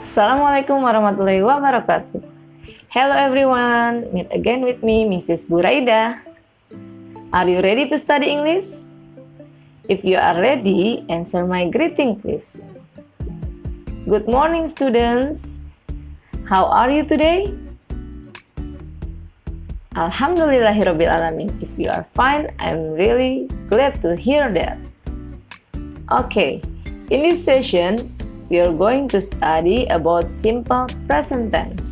Assalamualaikum warahmatullahi wabarakatuh. Hello everyone, meet again with me, Mrs. Buraida. Are you ready to study English? If you are ready, answer my greeting please. Good morning students. How are you today? Alhamdulillahirrabbilalamin. If you are fine, I'm really glad to hear that. Okay, in this session, we are going to study about simple present tense.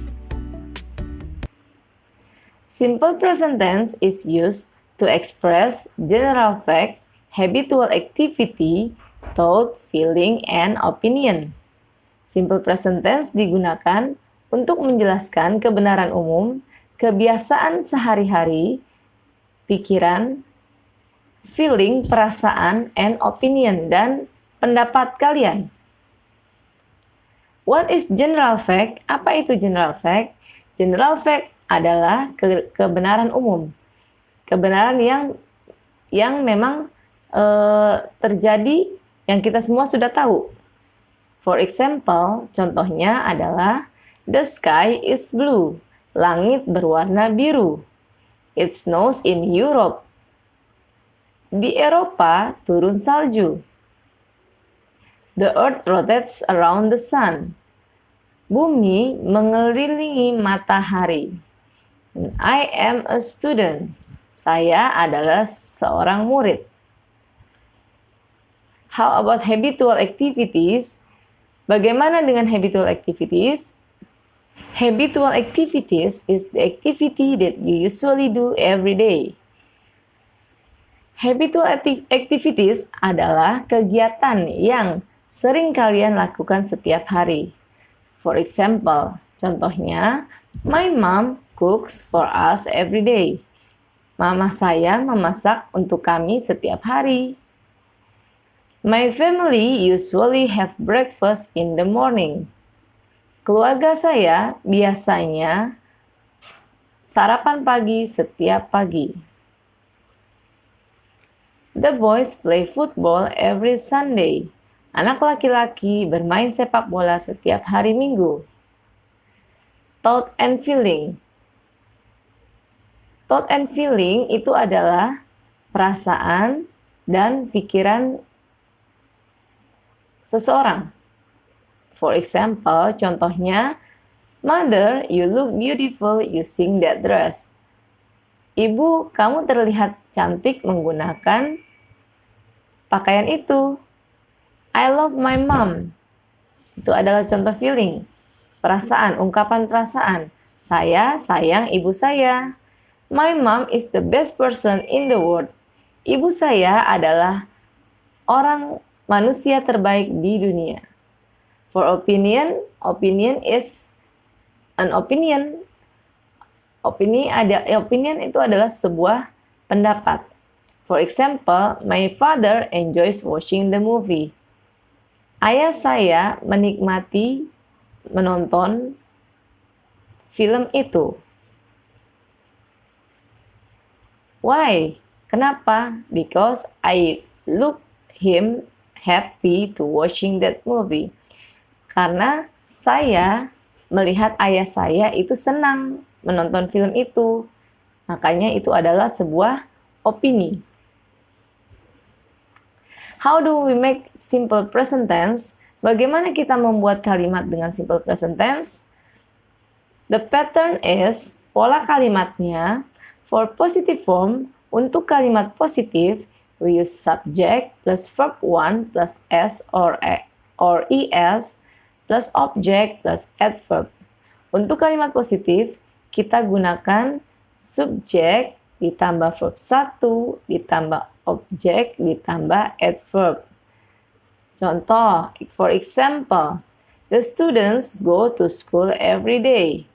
Simple present tense is used to express general fact, habitual activity, thought, feeling, and opinion. Simple present tense digunakan untuk menjelaskan kebenaran umum, kebiasaan sehari-hari, pikiran, feeling, perasaan, and opinion, dan pendapat kalian. What is general fact? Apa itu general fact? General fact adalah kebenaran umum. Kebenaran yang memang terjadi, yang kita semua sudah tahu. For example, contohnya adalah the sky is blue. Langit berwarna biru. It snows in Europe. Di Eropa turun salju. The earth rotates around the sun. Bumi mengelilingi matahari. I am a student. Saya adalah seorang murid. How about habitual activities? Bagaimana dengan habitual activities? Habitual activities is the activity that you usually do every day. Habitual activities adalah kegiatan yang sering kalian lakukan setiap hari. For example, contohnya, my mom cooks for us every day. Mama saya memasak untuk kami setiap hari. My family usually have breakfast in the morning. Keluarga saya biasanya sarapan pagi setiap pagi. The boys play football every Sunday. Anak laki-laki bermain sepak bola setiap hari Minggu. Thought and feeling. Thought and feeling itu adalah perasaan dan pikiran seseorang. For example, contohnya, Mother, you look beautiful using that dress. Ibu, kamu terlihat cantik menggunakan pakaian itu. I love my mom. Itu adalah contoh feeling. Perasaan, ungkapan perasaan. Saya sayang ibu saya. My mom is the best person in the world. Ibu saya adalah orang manusia terbaik di dunia. For opinion, opinion is an opinion. Opinion itu adalah sebuah pendapat. For example, my father enjoys watching the movie. Ayah saya menikmati menonton film itu. Why? Kenapa? Because I look him happy to watching that movie. Karena saya melihat ayah saya itu senang menonton film itu. Makanya itu adalah sebuah opini. How do we make simple present tense? Bagaimana kita membuat kalimat dengan simple present tense? The pattern is, pola kalimatnya, for positive form, untuk kalimat positif, we use subject plus verb 1 plus s or es plus object plus adverb. Untuk kalimat positif, kita gunakan subjek ditambah verb 1 ditambah objek ditambah adverb. Contoh, for example, the students go to school every day.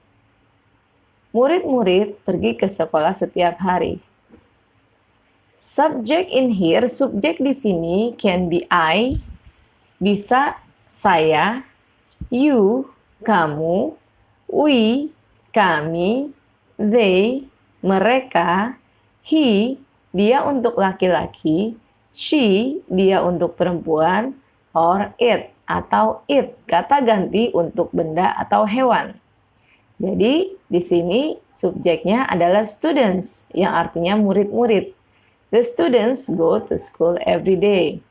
Murid-murid pergi ke sekolah setiap hari. Subject in here, subjek di sini can be I, bisa saya, you, kamu, we, kami, they, mereka, he, dia untuk laki-laki, she, dia untuk perempuan, or it, atau it, kata ganti untuk benda atau hewan. Jadi, di sini subjeknya adalah students, yang artinya murid-murid. The students go to school every day.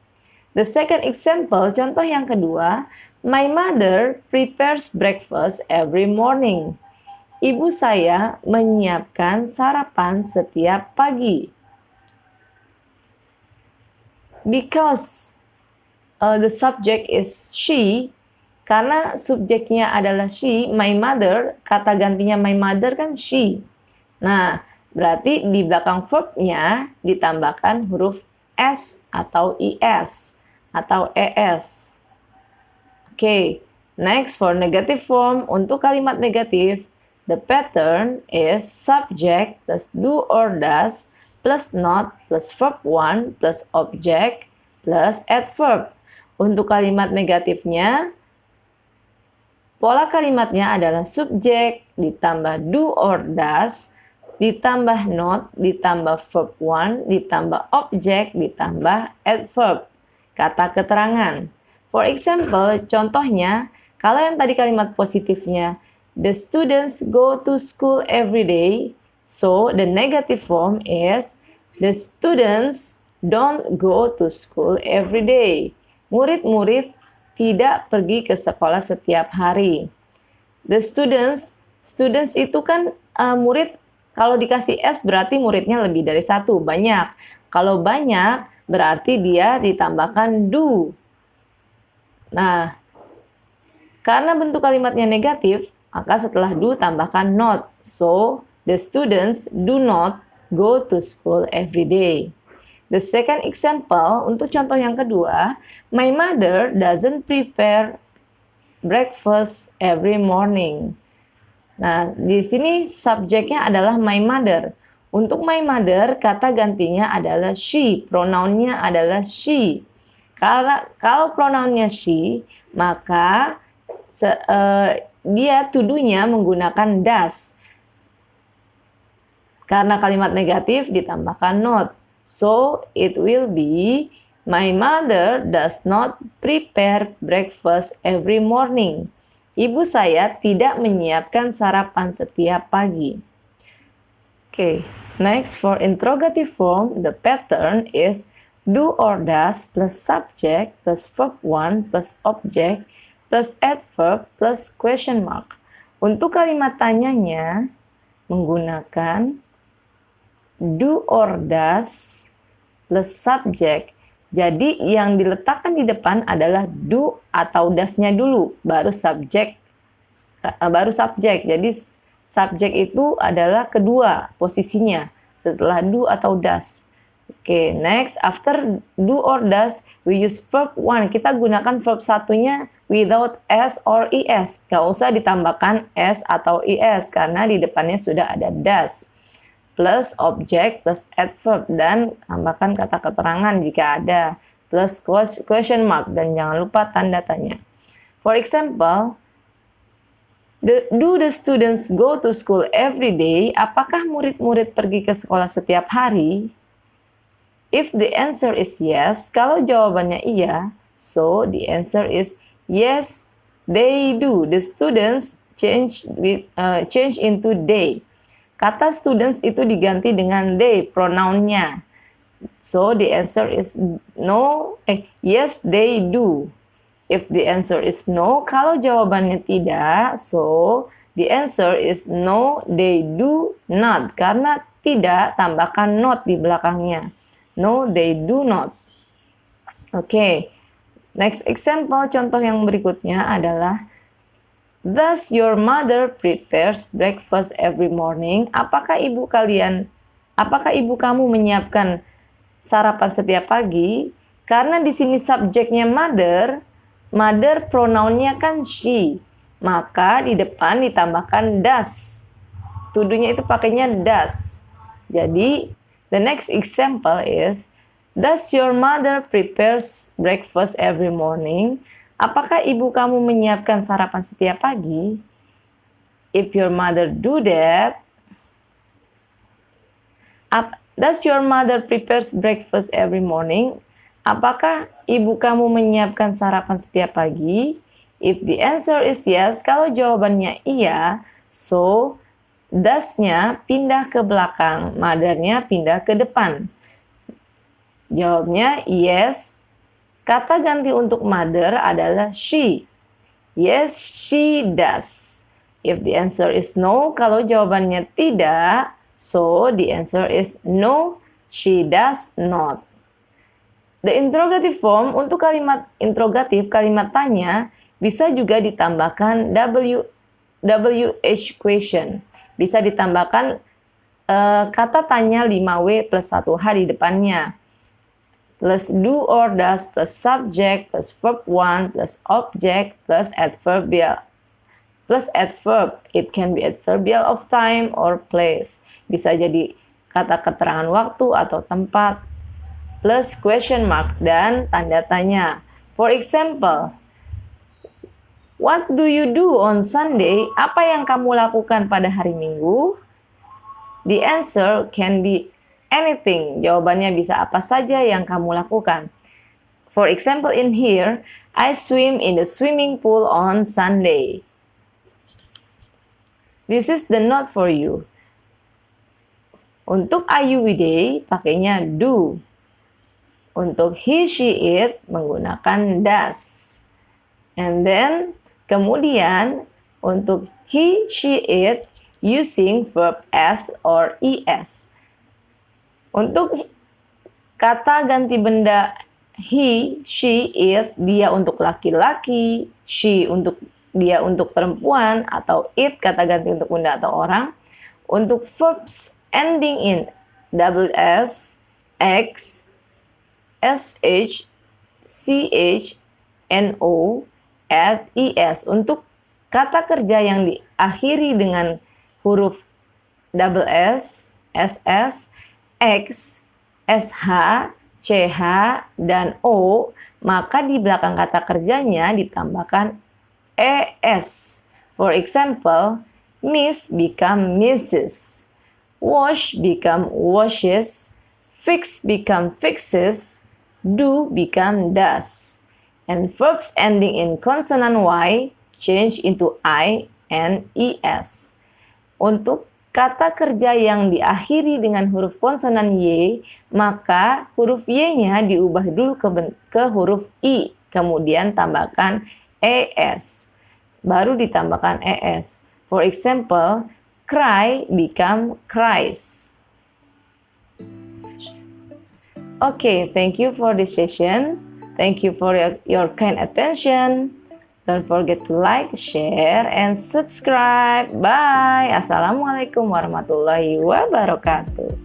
The second example, contoh yang kedua, my mother prepares breakfast every morning. Ibu saya menyiapkan sarapan setiap pagi. Because the subject is she, karena subjeknya adalah she, my mother, kata gantinya my mother kan she. Nah, berarti di belakang verbnya ditambahkan huruf s atau is atau es. Oke, next for negative form, untuk kalimat negatif, the pattern is subject plus do or does plus not plus verb 1 plus object plus adverb. Untuk kalimat negatifnya, pola kalimatnya adalah subjek ditambah do or does, ditambah not, ditambah verb 1, ditambah object, ditambah adverb, kata keterangan. For example, contohnya, kalau yang tadi kalimat positifnya, the students go to school every day. So, the negative form is, the students don't go to school every day. Murid-murid tidak pergi ke sekolah setiap hari. The students itu kan murid, kalau dikasih S berarti muridnya lebih dari satu, banyak. Kalau banyak, berarti dia ditambahkan do. Nah, karena bentuk kalimatnya negatif, maka setelah do tambahkan not. So, the students do not go to school every day. The second example, untuk contoh yang kedua, my mother doesn't prepare breakfast every morning. Nah, di sini subjeknya adalah my mother. Untuk my mother, kata gantinya adalah she, pronounnya adalah she. Kalau pronounnya she, maka dia to-do-nya menggunakan does. Karena kalimat negatif ditambahkan not. So, it will be, my mother does not prepare breakfast every morning. Ibu saya tidak menyiapkan sarapan setiap pagi. Okay, next for interrogative form, the pattern is do or does plus subject plus verb 1 plus object plus adverb plus question mark. Untuk kalimat tanyanya menggunakan do or does plus subject. Jadi yang diletakkan di depan adalah do atau does-nya dulu, baru subjek. Jadi subjek itu adalah kedua posisinya setelah do atau does. Oke, next after do or does we use verb 1. Kita gunakan verb satunya without s or es. Gak usah ditambahkan s atau es karena di depannya sudah ada does. Plus object plus adverb dan tambahkan kata keterangan jika ada, plus question mark dan jangan lupa tanda tanya. For example, do the students go to school every day? Apakah murid-murid pergi ke sekolah setiap hari? If the answer is yes, kalau jawabannya iya, so the answer is yes, they do. The students change into they. Kata students itu diganti dengan they, pronounnya. So, the answer is yes, they do. If the answer is no, kalau jawabannya tidak, so the answer is no, they do not. Karena tidak, tambahkan not di belakangnya. No, they do not. Oke, next example, contoh yang berikutnya adalah does your mother prepares breakfast every morning? Apakah ibu kamu menyiapkan sarapan setiap pagi? Karena di sini subjeknya mother pronounnya kan she. Maka di depan ditambahkan does. To-do-nya itu pakainya does. Jadi, the next example is, does your mother prepares breakfast every morning? Apakah ibu kamu menyiapkan sarapan setiap pagi? If your mother do that, does your mother prepares breakfast every morning? Apakah ibu kamu menyiapkan sarapan setiap pagi? If the answer is yes, kalau jawabannya iya, so does-nya pindah ke belakang, mother-nya pindah ke depan. Jawabnya yes. Kata ganti untuk mother adalah she. Yes, she does. If the answer is no, kalau jawabannya tidak, so the answer is no, she does not. The interrogative form untuk kalimat interrogatif, kalimat tanya, bisa juga ditambahkan WH question. Bisa ditambahkan kata tanya 5W plus 1H di depannya. Plus do or does, plus subject, plus verb 1, plus object, plus adverbial. Plus adverb, it can be adverbial of time or place. Bisa jadi kata keterangan waktu atau tempat. Plus question mark dan tanda tanya. For example, what do you do on Sunday? Apa yang kamu lakukan pada hari Minggu? The answer can be anything. Jawabannya bisa apa saja yang kamu lakukan. For example, in here, I swim in the swimming pool on Sunday. This is the note for you. Untuk I, you, we, they, pakainya do. Untuk he, she, it, menggunakan does. And then, kemudian, untuk he, she, it, using verb s or es. Untuk kata ganti benda he, she, it, dia untuk laki-laki, she untuk dia untuk perempuan, atau it kata ganti untuk benda atau orang. Untuk verbs ending in double s, x, sh, ch, no, at, es. Untuk kata kerja yang diakhiri dengan huruf double s, ss, x, sh, ch, dan o, maka di belakang kata kerjanya ditambahkan es. For example, miss become misses, wash become washes, fix become fixes, do become does. And verbs ending in consonant y change into I and es. Untuk kata kerja yang diakhiri dengan huruf konsonan y, maka huruf y-nya diubah dulu ke huruf i, kemudian tambahkan es. Baru ditambahkan es. For example, cry become cries. Okay, thank you for this session. Thank you for your kind attention. Don't forget to like, share, and subscribe. Bye. Assalamualaikum warahmatullahi wabarakatuh.